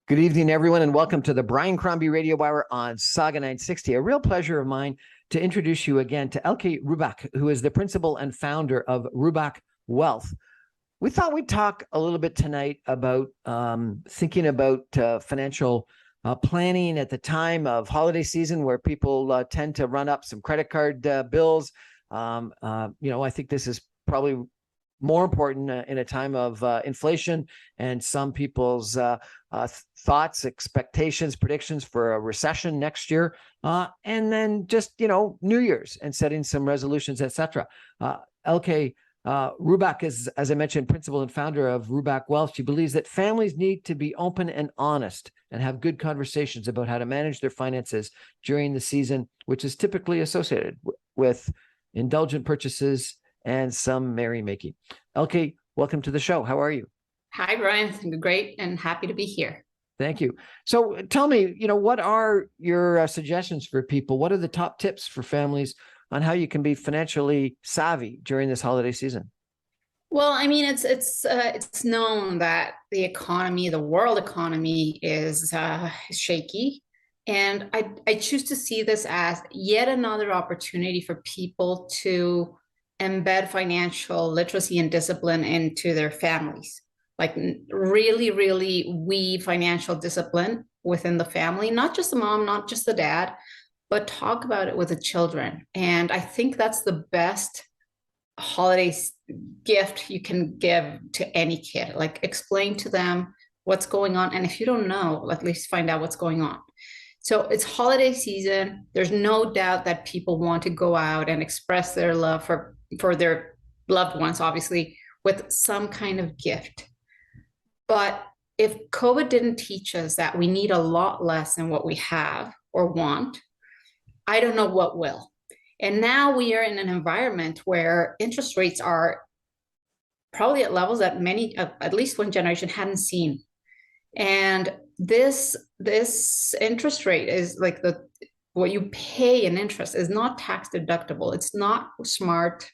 Good evening, everyone, and welcome to the Brian Crombie Radio Hour on Saga 960. A real pleasure of mine to introduce you again to Elke Rubach, who is the principal and founder of Rubach Wealth. We thought we'd talk a little bit tonight about thinking about financial planning at the time of holiday season, where people tend to run up some credit card bills. I think this is probably more important in a time of inflation and some people's thoughts, expectations, predictions for a recession next year, and then just New Year's and setting some resolutions, etc. Elke Rubach is, as I mentioned, principal and founder of Rubach Wealth. She believes that families need to be open and honest and have good conversations about how to manage their finances during the season, which is typically associated with indulgent purchases and some merrymaking. Elke, welcome to the show. How are you? Hi, Brian. Great and happy to be here. Thank you. So tell me, what are your suggestions for people? What are the top tips for families on how you can be financially savvy during this holiday season? Well, I mean, it's known that the economy, the world economy, is shaky, and I choose to see this as yet another opportunity for people to embed financial literacy and discipline into their families. Like really weave financial discipline within the family, not just the mom, not just the dad, but talk about it with the children. And I think that's the best holiday gift you can give to any kid. Like, explain to them what's going on. And if you don't know, at least find out what's going on. So it's holiday season. There's no doubt that people want to go out and express their love for their loved ones, obviously, with some kind of gift. But if COVID didn't teach us that we need a lot less than what we have or want, I don't know what will. And now we are in an environment where interest rates are probably at levels that many, at least one generation, hadn't seen. And this interest rate is like what you pay in interest is not tax deductible. It's not smart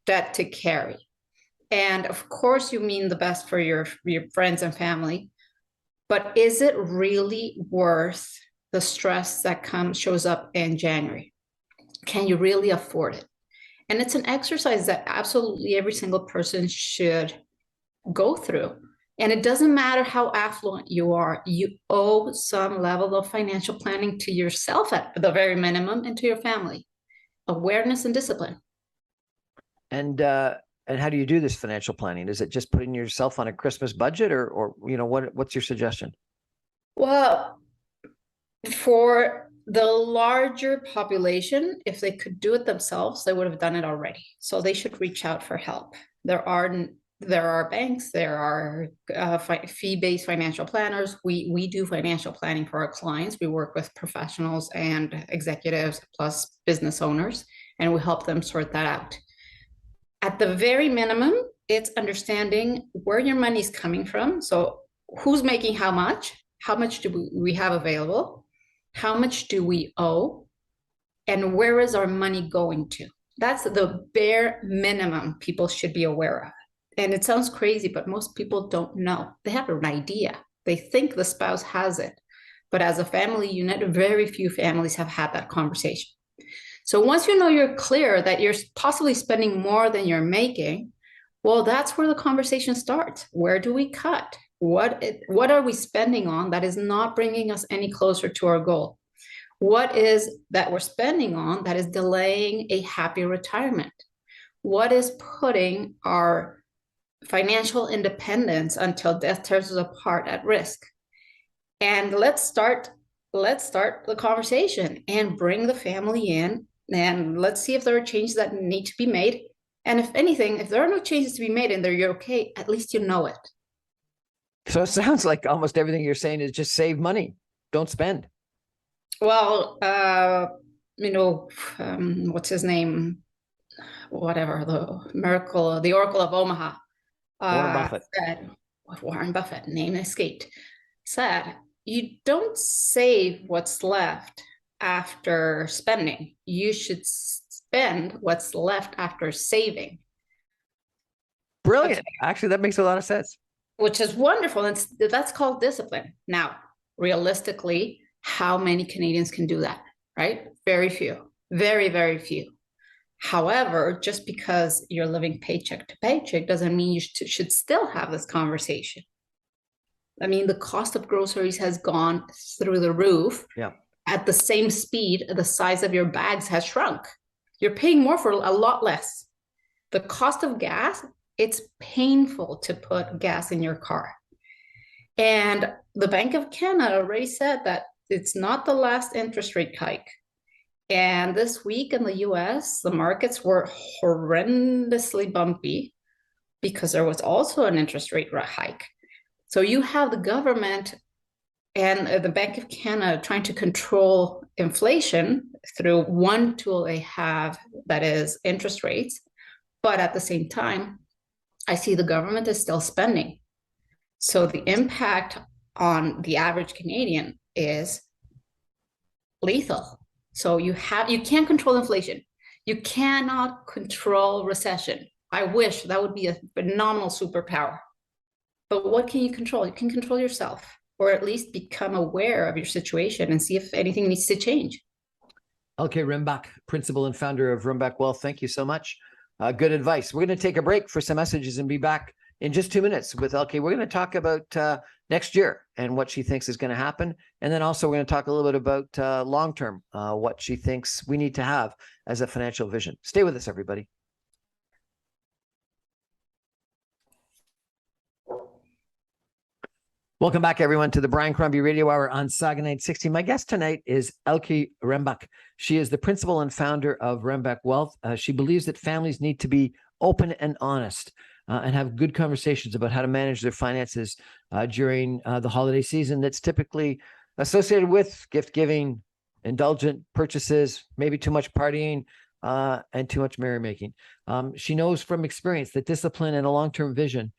debt to carry. And of course, you mean the best for your friends and family, but is it really worth the stress that shows up in January? Can you really afford it? And it's an exercise that absolutely every single person should go through. And it doesn't matter how affluent you are, you owe some level of financial planning to yourself at the very minimum and to your family. Awareness and discipline. And how do you do this financial planning? Is it just putting yourself on a Christmas budget, or what's your suggestion? Well, for the larger population, if they could do it themselves, they would have done it already. So they should reach out for help. There are banks, there are fee-based financial planners. We do financial planning for our clients. We work with professionals and executives plus business owners, and we help them sort that out. At the very minimum, it's understanding where your money is coming from. So who's making how much do we have available? How much do we owe? And where is our money going to? That's the bare minimum people should be aware of. And it sounds crazy, but most people don't know. They have an idea. They think the spouse has it. But as a family unit, very few families have had that conversation. So once you know you're clear that you're possibly spending more than you're making, well, that's where the conversation starts. Where do we cut? What are we spending on that is not bringing us any closer to our goal? What is that we're spending on that is delaying a happy retirement? What is putting our financial independence until death tears us apart at risk? And let's start the conversation and bring the family in, and let's see if there are changes that need to be made. And if anything, if there are no changes to be made and you're okay, at least you know it. So it sounds like almost everything you're saying is just save money, don't spend. Well, what's his name? Whatever, the Oracle of Omaha. Warren Buffett. Warren Buffett, name escaped, said, you don't save what's left after spending. You should spend what's left after saving. Brilliant. Actually, that makes a lot of sense. which is wonderful. That's called discipline. Now, realistically, how many Canadians can do that, right? Very few, very, very few. However, just because you're living paycheck to paycheck doesn't mean you should still have this conversation. I mean, the cost of groceries has gone through the roof. Yeah. At the same speed, the size of your bags has shrunk. You're paying more for a lot less. The cost of gas, it's painful to put gas in your car. And the Bank of Canada already said that it's not the last interest rate hike. And this week in the US, the markets were horrendously bumpy because there was also an interest rate hike. So you have the government and the Bank of Canada trying to control inflation through one tool they have, that is interest rates. But at the same time, I see the government is still spending. So the impact on the average Canadian is lethal. So you can't control inflation. You cannot control recession. I wish that would be a phenomenal superpower. But what can you control? You can control yourself, or at least become aware of your situation and see if anything needs to change. Elke Rubach, principal and founder of Rubach Wealth. Thank you so much. Good advice. We're going to take a break for some messages and be back in just 2 minutes with Elke. We're going to talk about next year and what she thinks is going to happen. And then also we're going to talk a little bit about long-term, what she thinks we need to have as a financial vision. Stay with us, everybody. Welcome back, everyone, to the Brian Crombie Radio Hour on Saga 960. My guest tonight is Elke Rubach. She is the principal and founder of Rubach Wealth. She believes that families need to be open and honest and have good conversations about how to manage their finances during the holiday season that's typically associated with gift giving, indulgent purchases, maybe too much partying, and too much merrymaking. She knows from experience that discipline and a long-term vision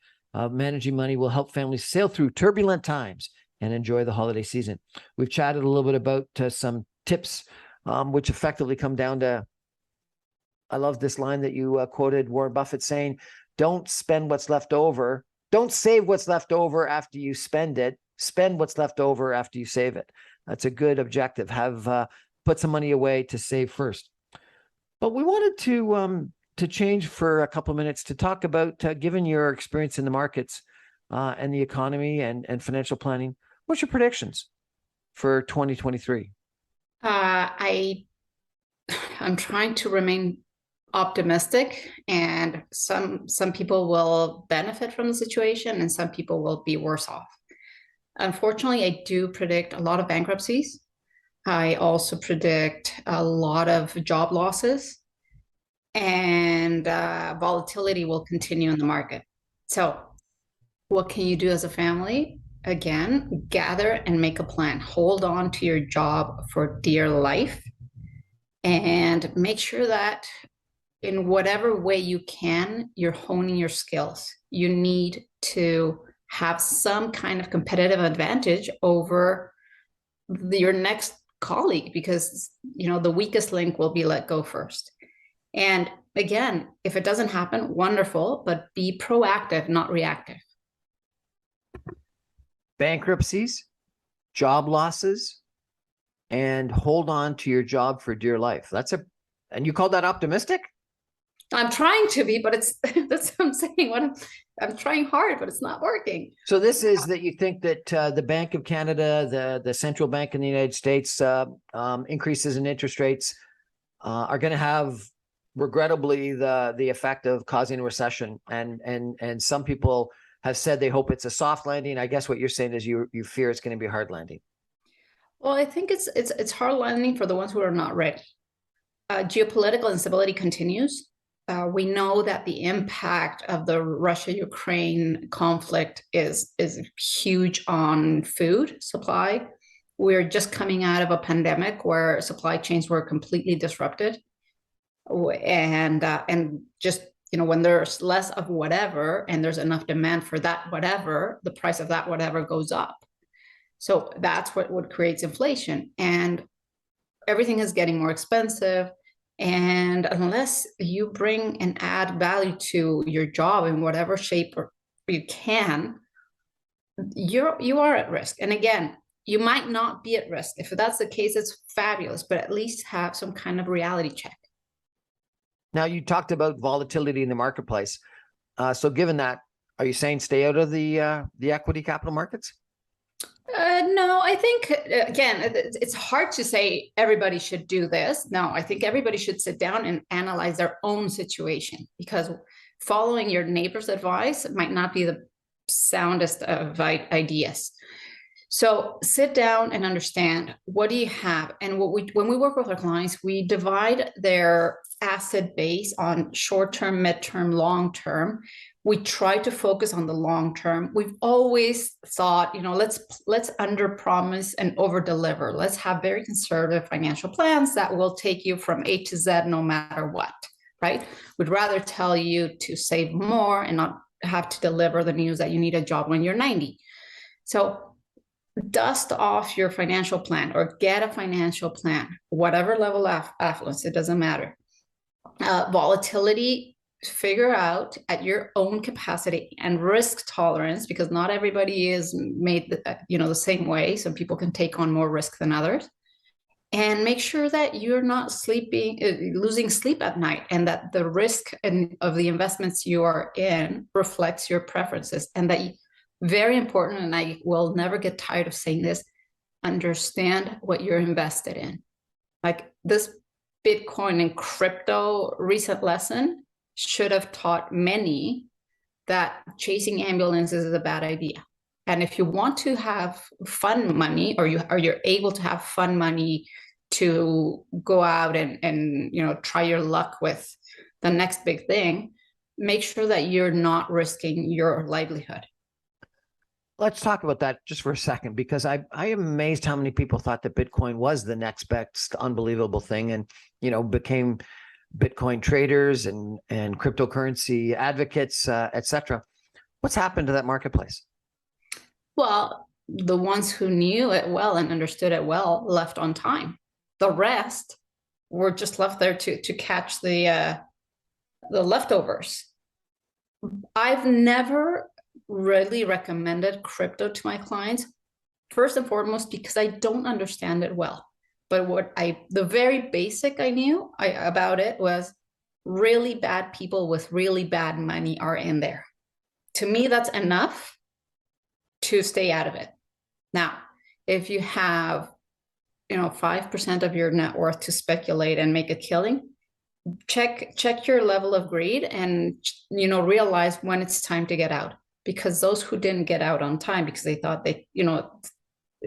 managing money will help families sail through turbulent times and enjoy the holiday season. We've chatted a little bit about some tips, which effectively come down to, I love this line that you quoted Warren Buffett saying, don't spend what's left over. Don't save what's left over after you spend it. Spend what's left over after you save it. That's a good objective. Have put some money away to save first. But we wanted to change for a couple of minutes to talk about, given your experience in the markets and the economy and financial planning, what's your predictions for 2023? I'm trying to remain optimistic, and some people will benefit from the situation and some people will be worse off. Unfortunately, I do predict a lot of bankruptcies. I also predict a lot of job losses, and volatility will continue in the market. So what can you do as a family? Again, gather and make a plan. Hold on to your job for dear life and make sure that in whatever way you can, you're honing your skills. You need to have some kind of competitive advantage over your next colleague, because the weakest link will be let go first. And again, if it doesn't happen, wonderful, but be proactive, not reactive. Bankruptcies, job losses, and hold on to your job for dear life. And you call that optimistic? I'm trying to be, but that's what I'm saying. I'm trying hard, but it's not working. So this is that you think that the Bank of Canada, the central bank in the United States, increases in interest rates are going to have, regrettably, the effect of causing a recession. And some people have said they hope it's a soft landing. I guess what you're saying is you fear it's going to be a hard landing. Well, I think it's hard landing for the ones who are not ready. Geopolitical instability continues. We know that the impact of the Russia-Ukraine conflict is huge on food supply. We're just coming out of a pandemic where supply chains were completely disrupted, and just when there's less of whatever and there's enough demand for that whatever, the price of that whatever goes up. So that's what creates inflation, and everything is getting more expensive. And unless you bring and add value to your job in whatever shape you can, you are at risk. And again, you might not be at risk. If that's the case, it's fabulous, but at least have some kind of reality check. Now, you talked about volatility in the marketplace. So given that, are you saying stay out of the equity capital markets? No, I think, again, it's hard to say everybody should do this. No, I think everybody should sit down and analyze their own situation, because following your neighbor's advice might not be the soundest of ideas. So sit down and understand, what do you have? And when we work with our clients, we divide their asset base on short-term, mid-term, long-term. We try to focus on the long term. We've always thought, let's under promise and over deliver. Let's have very conservative financial plans that will take you from A to Z no matter what, right? We'd rather tell you to save more and not have to deliver the news that you need a job when you're 90. So dust off your financial plan, or get a financial plan, whatever level of affluence, it doesn't matter. Volatility, figure out at your own capacity and risk tolerance, because not everybody is made the same way. Some people can take on more risk than others, and make sure that you're not losing sleep at night, and that the risk of the investments you are in reflects your preferences. And that, very important, and I will never get tired of saying this, understand what you're invested in. Like this Bitcoin and crypto recent lesson should have taught many that chasing ambulances is a bad idea. And if you want to have fun money, or you're able to have fun money to go out and try your luck with the next big thing, make sure that you're not risking your livelihood. Let's talk about that just for a second, because I am amazed how many people thought that Bitcoin was the next best unbelievable thing, and became Bitcoin traders and cryptocurrency advocates, etc. What's happened to that marketplace? Well, the ones who knew it well and understood it well left on time. The rest were just left there to catch the leftovers. I've never really recommended crypto to my clients, first and foremost because I don't understand it well. But the very basic I knew about it was, really bad people with really bad money are in there. To me, that's enough to stay out of it. Now, if you have 5% of your net worth to speculate and make a killing, check your level of greed, and realize when it's time to get out. Because those who didn't get out on time because they thought it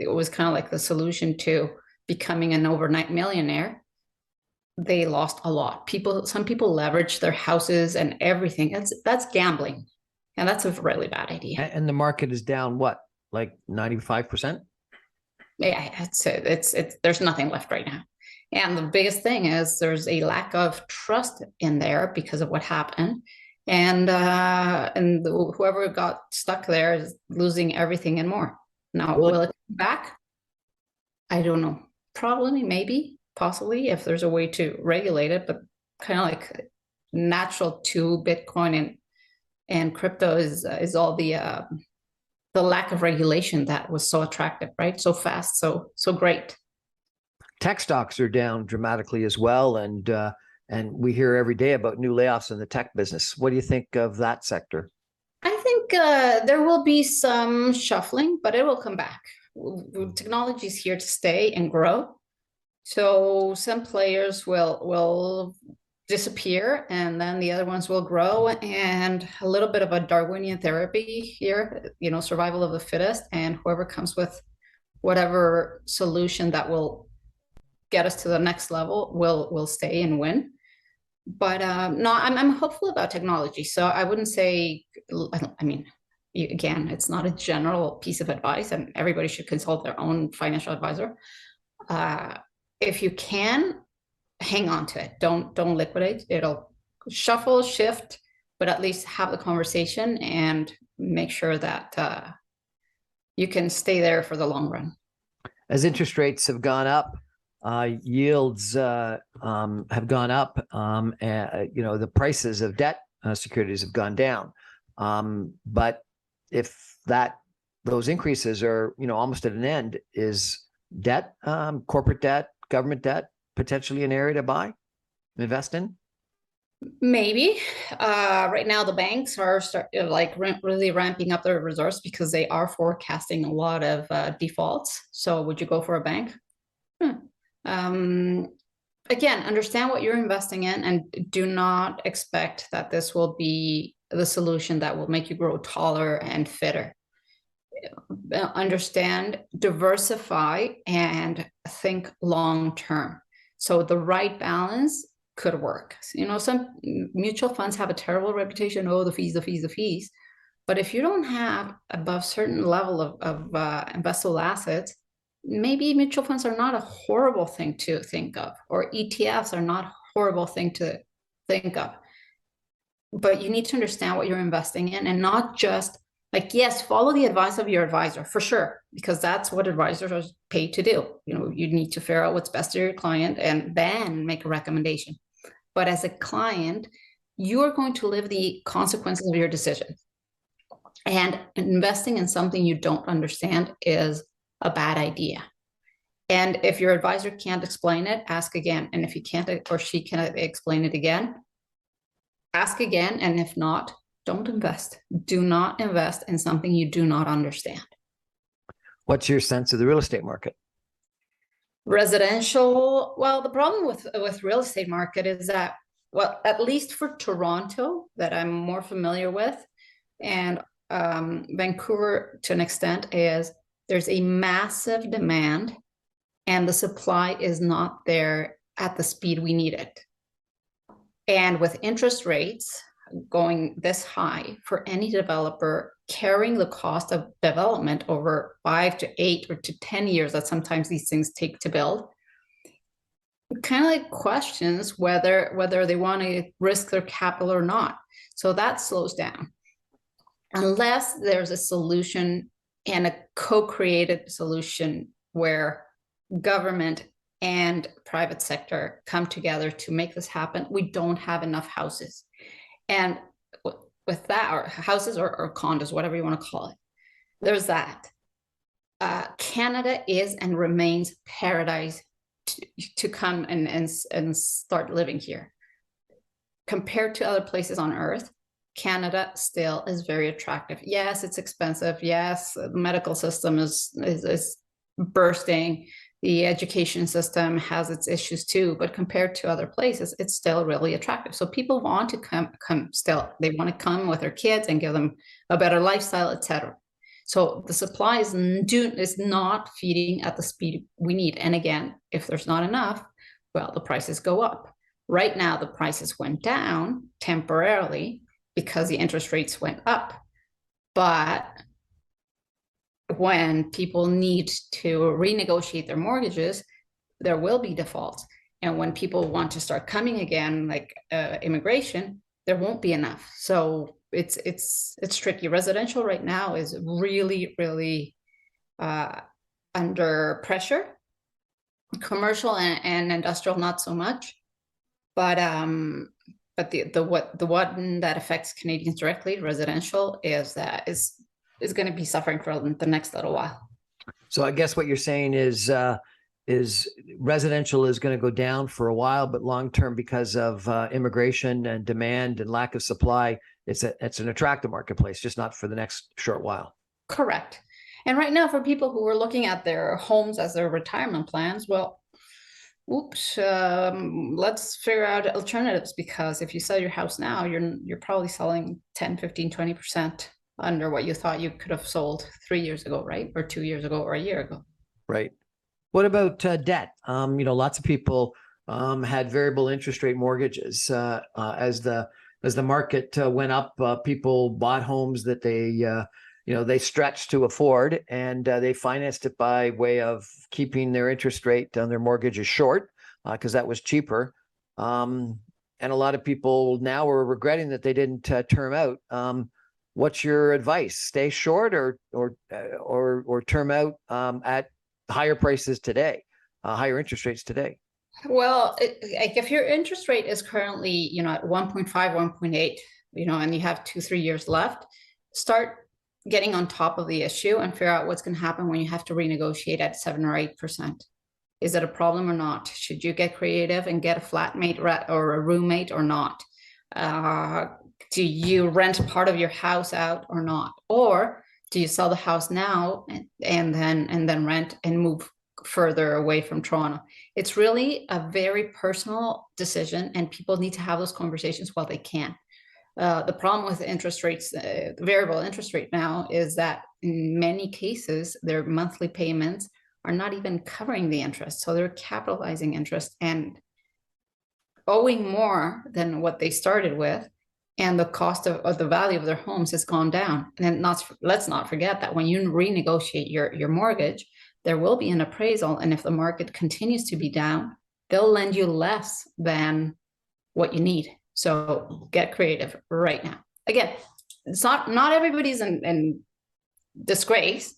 was kind of like the solution to becoming an overnight millionaire, they lost a lot. Some people leveraged their houses and everything. That's gambling, and that's a really bad idea. And the market is down what, like 95%? Yeah, it's there's nothing left right now. And the biggest thing is there's a lack of trust in there because of what happened. And whoever got stuck there is losing everything and more. Now, will it come back? I don't know. Probably, maybe, possibly, if there's a way to regulate it. But kind of like natural to Bitcoin and crypto is all the lack of regulation that was so attractive, right? So fast, so great. Tech stocks are down dramatically as well, and we hear every day about new layoffs in the tech business. What do you think of that sector? I think there will be some shuffling, but it will come back. Technology is here to stay and grow. So some players will disappear, and then the other ones will grow, and a little bit of a Darwinian therapy here, survival of the fittest, and whoever comes with whatever solution that will get us to the next level will stay and win. But no, I'm hopeful about technology. So I wouldn't say, again, it's not a general piece of advice, and everybody should consult their own financial advisor. If you can, hang on to it. Don't liquidate. It'll shuffle, shift, but at least have the conversation and make sure that you can stay there for the long run. As interest rates have gone up, yields have gone up, and the prices of debt securities have gone down. But if that those increases are, almost at an end. Is debt, corporate debt, government debt, potentially an area to buy, invest in? Maybe. Right now, the banks are really ramping up their reserves because they are forecasting a lot of defaults. So would you go for a bank? Um, Again, understand what you're investing in and do not expect that this will be the solution that will make you grow taller and fitter. Understand, diversify, and think long term. So the right balance could work. Some mutual funds have a terrible reputation. Oh, the fees, the fees, the fees. But if you don't have above certain level of investable assets, maybe mutual funds are not a horrible thing to think of, or ETFs are not a horrible thing to think of. But you need to understand what you're investing in and not just yes, follow the advice of your advisor for sure, because that's what advisors are paid to do. You need to figure out what's best for your client and then make a recommendation. But as a client, you are going to live the consequences of your decision. And investing in something you don't understand is a bad idea. And if your advisor can't explain it, ask again. And if he can't or she can't explain it again, ask again. And if not, don't invest. Do not invest in something you do not understand. What's your sense of the real estate market? Residential, well, the problem with real estate market is that, well, at least for Toronto, that I'm more familiar with, and Vancouver to an extent, is there's a massive demand and the supply is not there at the speed we need it. And with interest rates going this high, for any developer carrying the cost of development over 5 to 8 or to 10 years that sometimes these things take to build, kind of questions whether they want to risk their capital or not. So that slows down. Unless there's a solution and a co-created solution where government and private sector come together to make this happen, we don't have enough houses. And with that, or houses or condos, whatever you want to call it, there's that. Canada is and remains paradise to come and start living here. Compared to other places on earth, Canada still is very attractive. Yes, it's expensive. Yes, the medical system is bursting. The education system has its issues too, but compared to other places, it's still really attractive. So people want to come still. They want to come with their kids and give them a better lifestyle, etc. So the supply is not feeding at the speed we need. And again, if there's not enough, well, the prices go up. Right now, the prices went down temporarily because the interest rates went up. But when people need to renegotiate their mortgages, there will be defaults. And when people want to start coming again, like immigration, there won't be enough. So it's tricky. Residential right now is really, really under pressure. Commercial and industrial, not so much. But the one that affects Canadians directly, residential, is going to be suffering for the next little while. So I guess what you're saying is residential is going to go down for a while, but long term, because of immigration and demand and lack of supply, it's an attractive marketplace, just not for the next short while. Correct. And right now, for people who are looking at their homes as their retirement plans, well, let's figure out alternatives, because if you sell your house now, you're probably selling 10, 15, 20% under what you thought you could have sold 3 years ago, right? Or 2 years ago, or a year ago. Right. What about debt? Lots of people had variable interest rate mortgages. As the market went up, people bought homes that they stretched to afford, and they financed it by way of keeping their interest rate on their mortgages short, because that was cheaper. And a lot of people now are regretting that they didn't term out. What's your advice? Stay short or term out at higher prices today, higher interest rates today? Well, if your interest rate is currently, at 1.5, 1.8, and you have 2-3 years left, start getting on top of the issue and figure out what's going to happen when you have to renegotiate at 7 or 8%. Is it a problem or not? Should you get creative and get a flatmate or a roommate or not? Do you rent part of your house out or not? Or do you sell the house now and then rent and move further away from Toronto? It's really a very personal decision, and people need to have those conversations while they can. The problem with interest rates, variable interest rate now, is that in many cases, their monthly payments are not even covering the interest. So they're capitalizing interest and owing more than what they started with. And the cost of the value of their homes has gone down. And let's not forget that when you renegotiate your mortgage, there will be an appraisal. And if the market continues to be down, they'll lend you less than what you need. So get creative right now. Again, it's not everybody's in disgrace,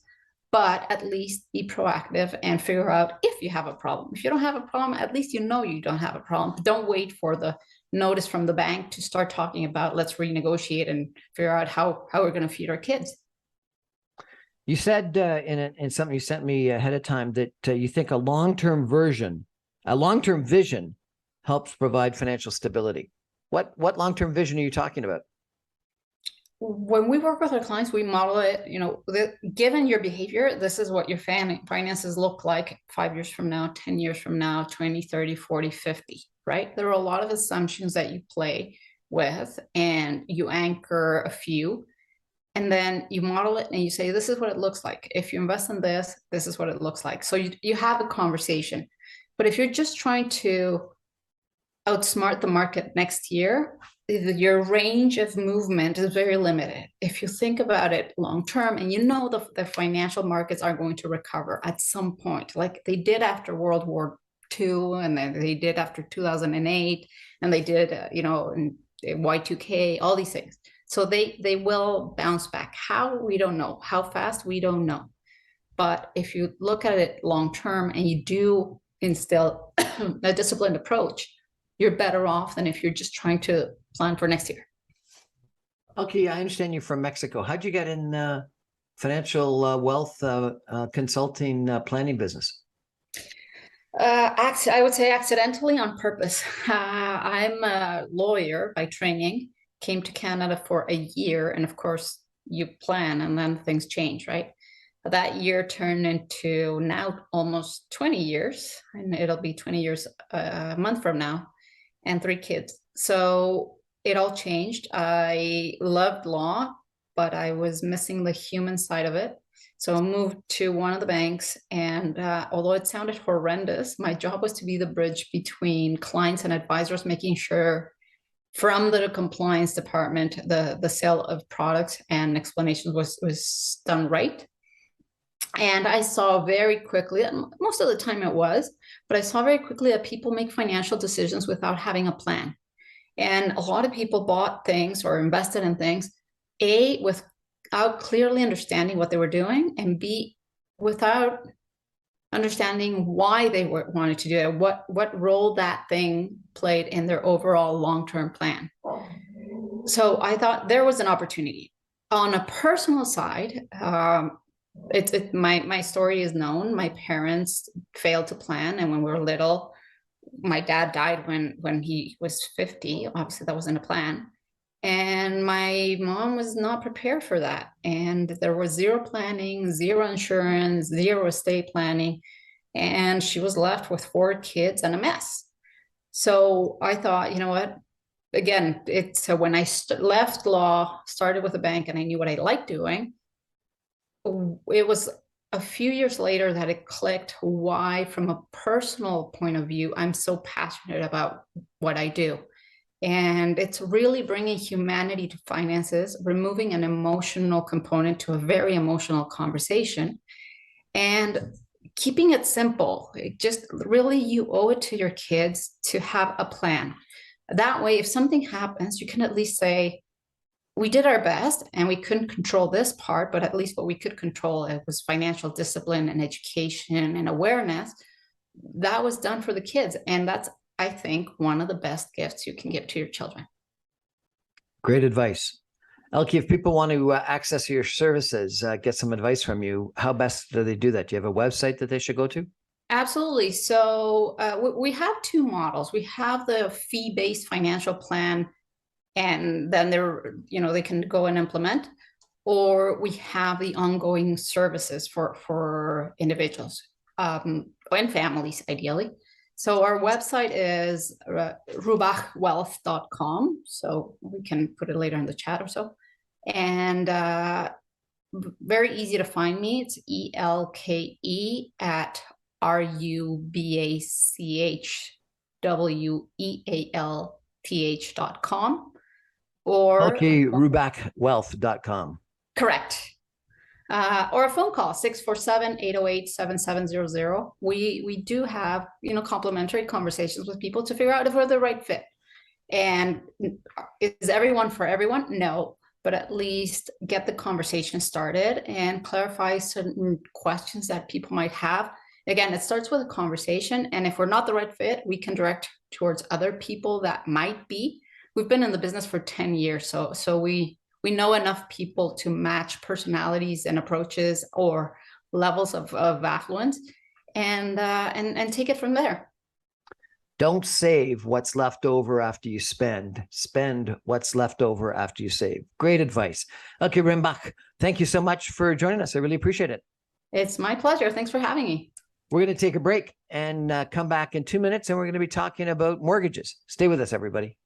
but at least be proactive and figure out if you have a problem. If you don't have a problem, at least you know you don't have a problem. Don't wait for the notice from the bank to start talking about let's renegotiate and figure out how we're going to feed our kids. You said in something you sent me ahead of time that you think a long-term vision helps provide financial stability. What long-term vision are you talking about? When we work with our clients, we model it, given your behavior, this is what your finances look like 5 years from now, 10 years from now, 20, 30, 40, 50, right? There are a lot of assumptions that you play with, and you anchor a few, and then you model it and you say, this is what it looks like. If you invest in this, this is what it looks like. So you have a conversation. But if you're just trying to outsmart the market next year, your range of movement is very limited. If you think about it long term, and the financial markets are going to recover at some point, like they did after World War II, and then they did after 2008, and they did, in Y2K, all these things. So they will bounce back. How? We don't know. How fast? We don't know. But if you look at it long term and you do instill a disciplined approach, you're better off than if you're just trying to plan for next year. Okay, I understand you're from Mexico. How'd you get in financial wealth consulting planning business? I would say accidentally, on purpose. I'm a lawyer by training, came to Canada for a year, and of course you plan and then things change, right? That year turned into now almost 20 years, and it'll be 20 years a month from now, and 3 kids. So it all changed. I loved law, but I was missing the human side of it. So I moved to one of the banks, and although it sounded horrendous, my job was to be the bridge between clients and advisors, making sure from the compliance department, the sale of products and explanations was done right. And I saw very quickly, most of the time it was, but I saw very quickly that people make financial decisions without having a plan. And a lot of people bought things or invested in things, A, without clearly understanding what they were doing, and B, without understanding why they wanted to do it, what role that thing played in their overall long-term plan. So I thought there was an opportunity. On a personal side, my story is known. My parents failed to plan, and when we were little, my dad died when he was 50. Obviously, that wasn't a plan. And my mom was not prepared for that. And there was zero planning, zero insurance, zero estate planning. And she was left with 4 kids and a mess. So I thought, you know what? Again, when I left law, started with a bank, and I knew what I liked doing, it was a few years later that it clicked why, from a personal point of view, I'm so passionate about what I do. And it's really bringing humanity to finances, removing an emotional component to a very emotional conversation, and keeping it simple. Just really, you owe it to your kids to have a plan. That way, if something happens, you can at least say, we did our best and we couldn't control this part, but at least what we could control, it was financial discipline and education and awareness. That was done for the kids. And that's, I think, one of the best gifts you can give to your children. Great advice. Elke, if people want to access your services, get some advice from you, how best do they do that? Do you have a website that they should go to? Absolutely. So we have two models. We have the fee-based financial plan, and then they can go and implement, or we have the ongoing services for individuals and families, ideally. So our website is rubachwealth.com. So we can put it later in the chat or so. And very easy to find me. It's ELKE at RUBACHWEALTH.com or ElkeRubachWealth.com. correct. Or a phone call, 647-808-7700. We do have, complimentary conversations with people to figure out if we're the right fit. And is everyone for everyone? No, but at least get the conversation started and clarify certain questions that people might have. Again, it starts with a conversation. And if we're not the right fit, we can direct towards other people that might be. We've been in the business for 10 years. So we know enough people to match personalities and approaches or levels of affluence and take it from there. Don't save what's left over after you spend. Spend what's left over after you save. Great advice. Elke Rubach, thank you so much for joining us. I really appreciate it. It's my pleasure. Thanks for having me. We're going to take a break and come back in 2 minutes, and we're going to be talking about mortgages. Stay with us, everybody.